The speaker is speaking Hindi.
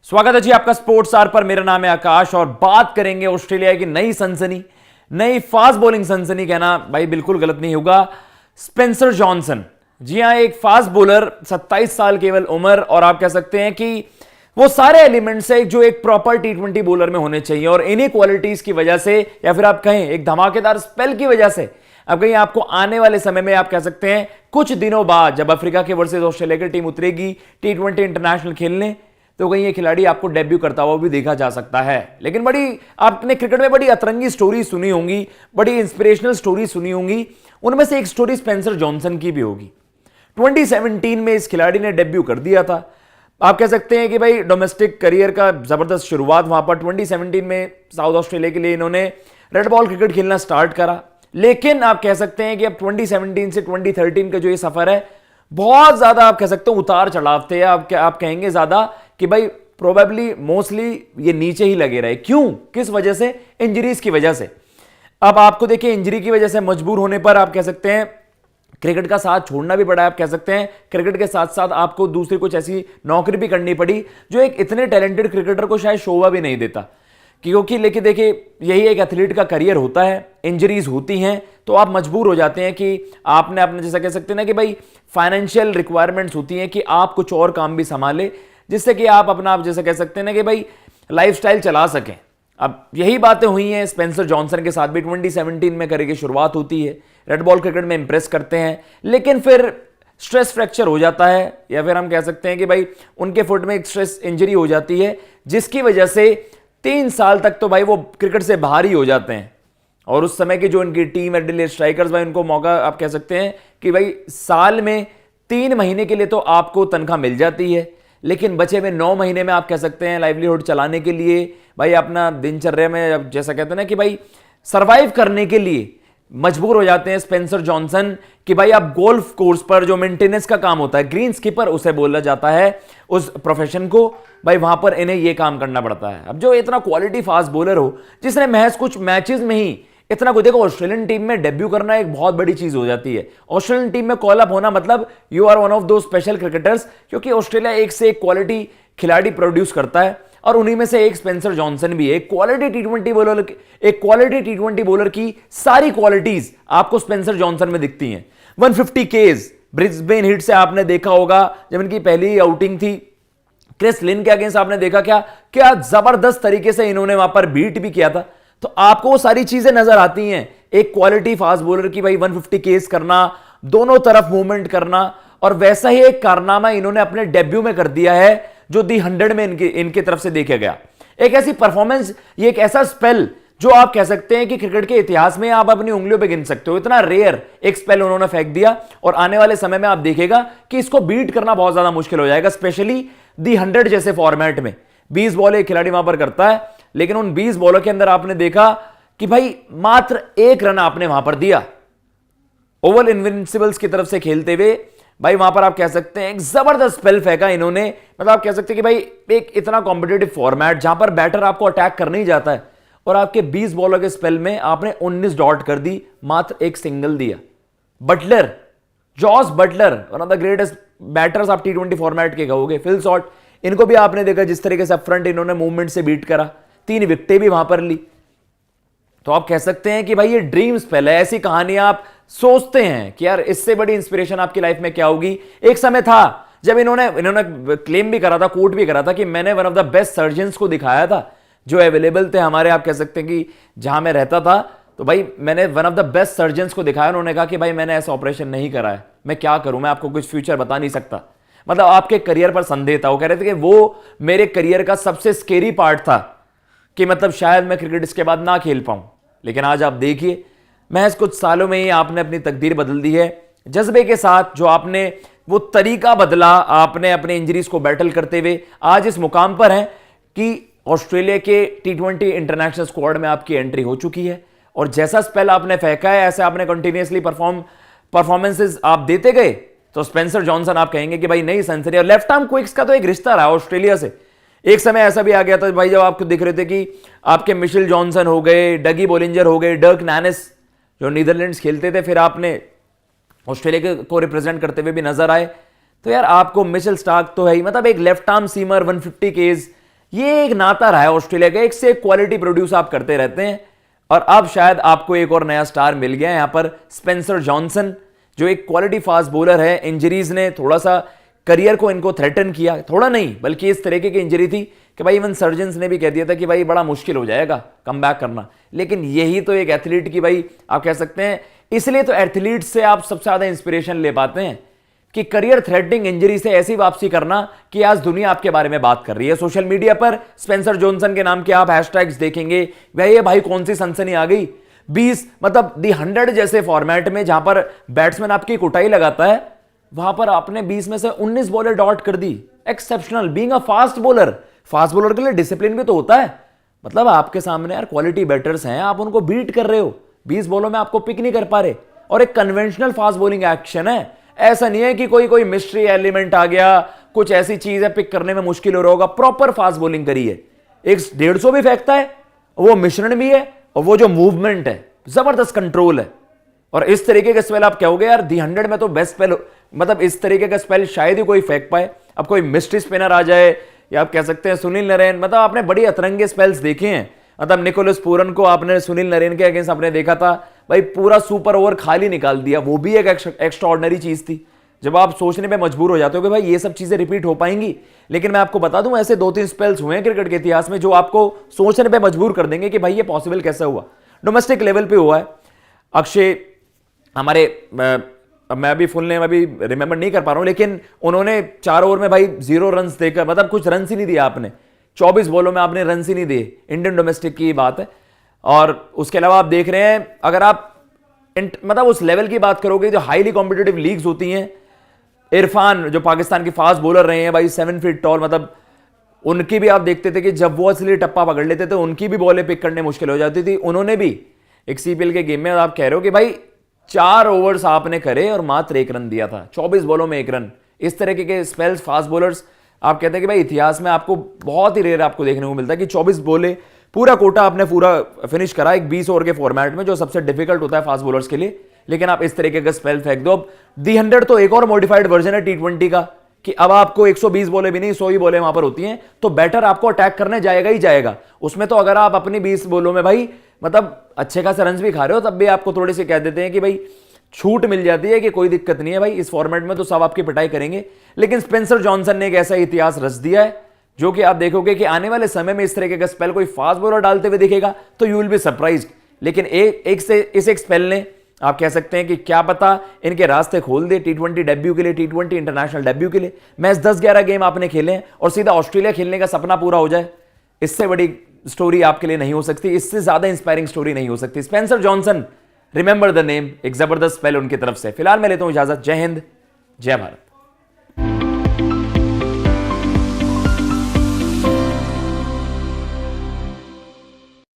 स्वागत है जी आपका स्पोर्ट्स आर पर। मेरा नाम है आकाश और बात करेंगे ऑस्ट्रेलिया की नई सनसनी, नई फास्ट बॉलिंग सनसनी। कहना भाई बिल्कुल गलत नहीं होगा। स्पेंसर जॉनसन, जी हां, एक फास्ट बॉलर, 27 साल केवल उम्र, और आप कह सकते हैं कि वो सारे एलिमेंट्स है जो एक प्रॉपर टी20 बॉलर में होने चाहिए। और इन्हीं क्वालिटीज की वजह से, या फिर आप कहें एक धमाकेदार स्पेल की वजह से, अब कहीं आपको आने वाले समय में आप कह सकते हैं कुछ दिनों बाद जब अफ्रीका के वर्सेस ऑस्ट्रेलिया की टीम उतरेगी टी20 इंटरनेशनल खेलने, तो कहीं ये खिलाड़ी आपको डेब्यू करता हुआ भी देखा जा सकता है। लेकिन बड़ी आपने क्रिकेट में बड़ी अतरंगी स्टोरी सुनी होंगी, बड़ी इंस्पिरेशनल स्टोरी सुनी होंगी। उनमें से एक स्टोरी स्पेंसर जॉनसन की भी होगी। 2017 में इस खिलाड़ी ने डेब्यू कर दिया था। आप कह सकते हैं कि भाई डोमेस्टिक करियर का जबरदस्त शुरुआत वहां पर 2017 में साउथ ऑस्ट्रेलिया के लिए इन्होंने रेड बॉल क्रिकेट खेलना स्टार्ट करा। लेकिन आप कह सकते हैं कि अब 2017 से 2013 का जो ये सफर है, बहुत ज्यादा आप कह सकते हो उतार चढ़ाव थे। आप कहेंगे ज्यादा कि भाई प्रोबेबली मोस्टली ये नीचे ही लगे रहे। क्यों, किस वजह से? इंजरीज की वजह से। अब आपको देखिए, इंजरी की वजह से मजबूर होने पर आप कह सकते हैं क्रिकेट का साथ छोड़ना भी पड़ा। आप कह सकते हैं क्रिकेट के साथ साथ आपको दूसरी कुछ ऐसी नौकरी भी करनी पड़ी जो एक इतने टैलेंटेड क्रिकेटर को शायद शोभा भी नहीं देता। क्योंकि लेकिन देखिए, यही एक एथलीट का करियर होता है, इंजरीज होती हैं तो आप मजबूर हो जाते हैं कि आपने अपने जैसा कह सकते हैं ना कि भाई फाइनेंशियल रिक्वायरमेंट्स होती हैं कि आप कुछ और काम भी संभाले, जिससे कि आप अपना, आप जैसे कह सकते हैं ना कि भाई लाइफस्टाइल चला सकें। अब यही बातें हुई हैं स्पेंसर जॉनसन के साथ भी। 2017 में करियर शुरुआत होती है, रेड बॉल क्रिकेट में इंप्रेस करते हैं, लेकिन फिर स्ट्रेस फ्रैक्चर हो जाता है, या फिर हम कह सकते हैं कि भाई उनके फुट में एक स्ट्रेस इंजरी हो जाती है, जिसकी वजह से 3 साल तक तो भाई वो क्रिकेट से बाहर ही हो जाते हैं। और उस समय की जो उनकी टीम एडिलेड स्ट्राइकर्स, भाई उनको मौका, आप कह सकते हैं कि भाई साल में 3 महीने के लिए तो आपको तनख्वाह मिल जाती है, लेकिन बचे हुए 9 महीने में आप कह सकते हैं लाइवलीहुड चलाने के लिए, भाई अपना दिनचर्या में जैसा कहते हैं ना कि भाई सरवाइव करने के लिए मजबूर हो जाते हैं स्पेंसर जॉनसन कि भाई आप गोल्फ कोर्स पर जो मेंटेनेंस का काम होता है, ग्रीन स्कीपर उसे बोला जाता है उस प्रोफेशन को, भाई वहां पर इन्हें यह काम करना पड़ता है। अब जो इतना क्वालिटी फास्ट बॉलर हो, जिसने महज कुछ मैचेस में ही इतना कुछ, देखो ऑस्ट्रेलियन टीम में डेब्यू करना एक बहुत बड़ी चीज हो जाती है। ऑस्ट्रेलियन टीम में कॉल अप होना मतलब यू आर वन ऑफ दो स्पेशल क्रिकेटर्स, क्योंकि ऑस्ट्रेलिया एक से एक क्वालिटी खिलाड़ी प्रोड्यूस करता है, और उन्हीं में से एक स्पेंसर जॉनसन भी है। एक क्वालिटी टी20 बॉलर की सारी क्वालिटीज आपको स्पेंसर जॉनसन में दिखती हैं। 150 केज ब्रिस्बेन हिट से आपने देखा होगा जब इनकी पहली आउटिंग थी क्रिस लिन के अगेंस्ट, आपने देखा क्या जबरदस्त तरीके से इन्होंने वहां पर बीट भी किया था। तो आपको वो सारी चीजें नजर आती हैं एक क्वालिटी फास्ट बॉलर की, भाई 150 केस करना, दोनों तरफ मूवमेंट करना, और वैसा ही एक कारनामा इन्होंने अपने डेब्यू में कर दिया है जो दी 100 में इनके तरफ से देखा गया। एक ऐसी परफॉर्मेंस, ये एक ऐसा स्पेल जो आप कह सकते हैं कि क्रिकेट के इतिहास में आप अपनी उंगलियों पे गिन सकते हो। इतना रेयर एक स्पेल उन्होंने फेंक दिया, और आने वाले समय में आप देखेगा कि इसको बीट करना बहुत ज्यादा मुश्किल हो जाएगा, स्पेशली दी 100 जैसे फॉर्मेट में। 20 बॉल एक खिलाड़ी वहां पर करता है, लेकिन उन 20 बॉलों के अंदर आपने देखा कि भाई मात्र 1 रन आपने वहां पर दिया। ओवल इनविंसिबल्स की तरफ से खेलते हुए भाई वहां पर आप कह सकते हैं एक जबरदस्त स्पेल फेंका इन्होंने। मतलब आप कह सकते हैं कि भाई एक इतना कॉम्पिटेटिव फॉर्मेट जहां पर बैटर आपको अटैक करने ही जाता है, और आपके 20 बॉलों के स्पेल में आपने 19 डॉट कर दी, मात्र 1 सिंगल दिया। Buttler, Jos Buttler, one of the greatest batters आप टी20 फॉर्मेट के कहोगे। फिल शॉट, इनको भी आपने देखा जिस तरीके से फ्रंट इन्होंने मूवमेंट से बीट करा, 3 विकेटें भी वहां पर ली। तो आप कह सकते हैं कि भाई ये ड्रीम स्पेल है। ऐसी कहानियां आप सोचते हैं कि यार इससे बड़ी इंस्पिरेशन आपकी लाइफ में क्या होगी। एक समय था जब इन्होंने क्लेम भी करा था, कोट भी करा था कि मैंने one of the best surgeons को दिखाया था जो अवेलेबल थे हमारे, आप कह सकते हैं कि जहां मैं रहता था, तो भाई मैंने one of the best surgeons को दिखाया। उन्होंने कहा कि भाई मैंने ऐसा ऑपरेशन नहीं करा है, मैं क्या करूं, मैं आपको कुछ फ्यूचर बता नहीं सकता। मतलब आपके करियर पर संदेह था। वो कह रहे थे कि वो मेरे करियर का सबसे स्केरी पार्ट था कि मतलब शायद मैं क्रिकेट इसके बाद ना खेल पाऊं। लेकिन आज आप देखिए, महज कुछ सालों में ही आपने अपनी तकदीर बदल दी है। जज्बे के साथ जो आपने वो तरीका बदला, आपने अपने इंजरीज को बैटल करते हुए आज इस मुकाम पर हैं कि ऑस्ट्रेलिया के टी20 इंटरनेशनल स्क्वाड में आपकी एंट्री हो चुकी है। और जैसा स्पेल आपने फेंका है, ऐसे आपने कंटिन्यूअसली परफॉर्मेंसेस आप देते गए, तो स्पेंसर जॉनसन आप कहेंगे कि भाई नई सेंचुरी। और लेफ्ट आर्म क्विक्स का तो एक रिश्ता रहा ऑस्ट्रेलिया से। एक समय ऐसा भी आ गया था भाई जब आपको दिख रहे थे कि आपके मिशेल जॉनसन हो गए, डगी बोलिंजर हो गए, डर्क नैनिस जो नीदरलैंड्स खेलते थे, फिर आपने ऑस्ट्रेलिया को रिप्रेजेंट करते हुए भी नजर आए। तो यार आपको मिशेल स्टार्क तो है ही, मतलब एक लेफ्ट आर्म सीमर 150 केज ये एक नाता रहा है ऑस्ट्रेलिया का, एक से एक क्वालिटी प्रोड्यूस आप करते रहते हैं। और अब शायद आपको एक और नया स्टार मिल गया है यहां पर, स्पेंसर जॉनसन, जो एक क्वालिटी फास्ट बॉलर है। इंजरीज ने थोड़ा सा करियर को इनको थ्रेटन किया, थोड़ा नहीं बल्कि इस तरीके की इंजरी थी कि भाई इवन सर्जन्स ने भी कह दिया था कि भाई बड़ा मुश्किल हो जाएगा कम बैक करना। लेकिन यही तो एक एथलीट की, भाई आप कह सकते हैं, इसलिए तो एथलीट से आप सबसे ज्यादा इंस्पिरेशन ले पाते हैं कि करियर थ्रेटनिंग इंजरी से ऐसी वापसी करना कि आज दुनिया आपके बारे में बात कर रही है। सोशल मीडिया पर स्पेंसर जॉनसन के नाम के आप हैशटैग्स देखेंगे, भाई कौन सी सनसनी आ गई। 20 मतलब दी 100 जैसे फॉर्मेट में जहां पर बैट्समैन आपकी कुटाई लगाता है, वहां पर आपने 20 में से 19 बॉलें डॉट कर दी। Exceptional, being a fast bowler. Fast bowler के लिए डिसिप्लिन भी तो होता है। मतलब आपके सामने यार क्वालिटी बैटर्स हैं, आप उनको बीट कर रहे हो, 20 बॉलों में आपको पिक नहीं कर पा रहे। और एक कन्वेंशनल फास्ट बॉलिंग एक्शन है, ऐसा नहीं है कि कोई मिस्ट्री एलिमेंट आ गया, कुछ ऐसी चीज है पिक करने में मुश्किल हो रहा होगा। प्रॉपर फास्ट बॉलिंग करी है, एक 150 भी फेंकता है, वो मिश्रण भी है, और वो जो मूवमेंट है जबरदस्त कंट्रोल है। और इस तरीके का स्पेल आप कहोगे यार दी 100 में तो बेस्ट स्पेल, मतलब इस तरीके का स्पेल शायद ही कोई फेंक पाए। अब कोई मिस्ट्री स्पिनर आ जाए, या आप कह सकते हैं सुनील नरेन, मतलब आपने बड़ी अतरंगे स्पेल्स देखे हैं। मतलब निकोलस पूरन को आपने सुनील नरेन के अगेंस्ट आपने देखा था, भाई पूरा सुपर ओवर खाली निकाल दिया, वो भी एक एक्स्ट्रा ऑर्डिनरी चीज थी। जब आप सोचने पे मजबूर हो जाते हो कि भाई ये सब चीजें रिपीट हो पाएंगी। लेकिन मैं आपको बता दूं, ऐसे 2-3 स्पेल्स हुए हैं क्रिकेट के इतिहास में जो आपको सोचने पे मजबूर कर देंगे कि भाई ये पॉसिबल कैसे हुआ। डोमेस्टिक लेवल पे हुआ है। अक्षय हमारे, मैं अभी फुल नेम अभी रिमेंबर नहीं कर पा रहा हूं, लेकिन उन्होंने 4 ओवर में भाई 0 रन देकर, मतलब कुछ रन ही नहीं दिया आपने, 24 बॉलों में आपने रन ही नहीं दिए। इंडियन डोमेस्टिक की बात है। और उसके अलावा आप देख रहे हैं, अगर आप मतलब उस लेवल की बात करोगे जो हाईली कॉम्पिटिटिव लीग्स होती हैं, इरफान जो पाकिस्तान के फास्ट बॉलर रहे हैं भाई, 7 फीट टॉल, मतलब उनकी भी आप देखते थे कि जब वो असली टप्पा पकड़ लेते थे उनकी भी बॉलें पिक करने मुश्किल हो जाती थी। उन्होंने भी एक सीपीएल के गेम में आप कह रहे हो कि भाई 4 ओवर्स आपने करे और मात्र 1 रन दिया था, 24 बॉलों में 1 रन। इस तरीके के स्पेल्स फास्ट बॉलर्स आप कहते हैं कि भाई इतिहास में आपको बहुत ही रेयर आपको देखने को मिलता है कि 24 बॉलें पूरा कोटा आपने पूरा फिनिश करा एक 20 ओवर के फॉर्मेट में, जो सबसे डिफिकल्ट होता है फास्ट बॉलर्स के लिए। लेकिन आप इस तरीके का स्पेल फेंक दो। अब दी 100 तो एक और मॉडिफाइड वर्जन है T20 का, कि अब आपको 120 बॉलें भी नहीं 100 ही बॉलें वहां पर होती हैं, तो बैटर आपको अटैक करने जाएगा ही जाएगा। उसमें तो अगर आप अपनी 20 बॉलों में भाई मतलब अच्छे खासे रन भी खा रहे हो, तब भी आपको थोड़े से कह देते हैं कि भाई छूट मिल जाती है कि कोई दिक्कत नहीं है भाई, इस फॉर्मेट में तो सब आपकी पिटाई करेंगे। लेकिन स्पेंसर जॉनसन ने एक ऐसा इतिहास रच दिया है जो कि आप देखोगे कि आने वाले समय में इस तरीके का स्पेल कोई फास्ट बॉलर डालते हुए दिखेगा तो यू विल बी सरप्राइज्ड। लेकिन इस एक स्पेल ने आप कह सकते हैं कि क्या पता इनके रास्ते खोल दे T20 डेब्यू के लिए, T20 इंटरनेशनल डेब्यू के लिए। मैच 10-11 गेम आपने खेले और सीधा ऑस्ट्रेलिया खेलने का सपना पूरा हो जाए, इससे बड़ी स्टोरी आपके लिए नहीं हो सकती, इससे ज्यादा इंस्पायरिंग स्टोरी नहीं हो सकती। Spencer Johnson, remember the name, एक जबरदस्त स्पेल उनकी तरफ से। फिलहाल मैं लेता हूं इजाजत। जय हिंद, जय भारत।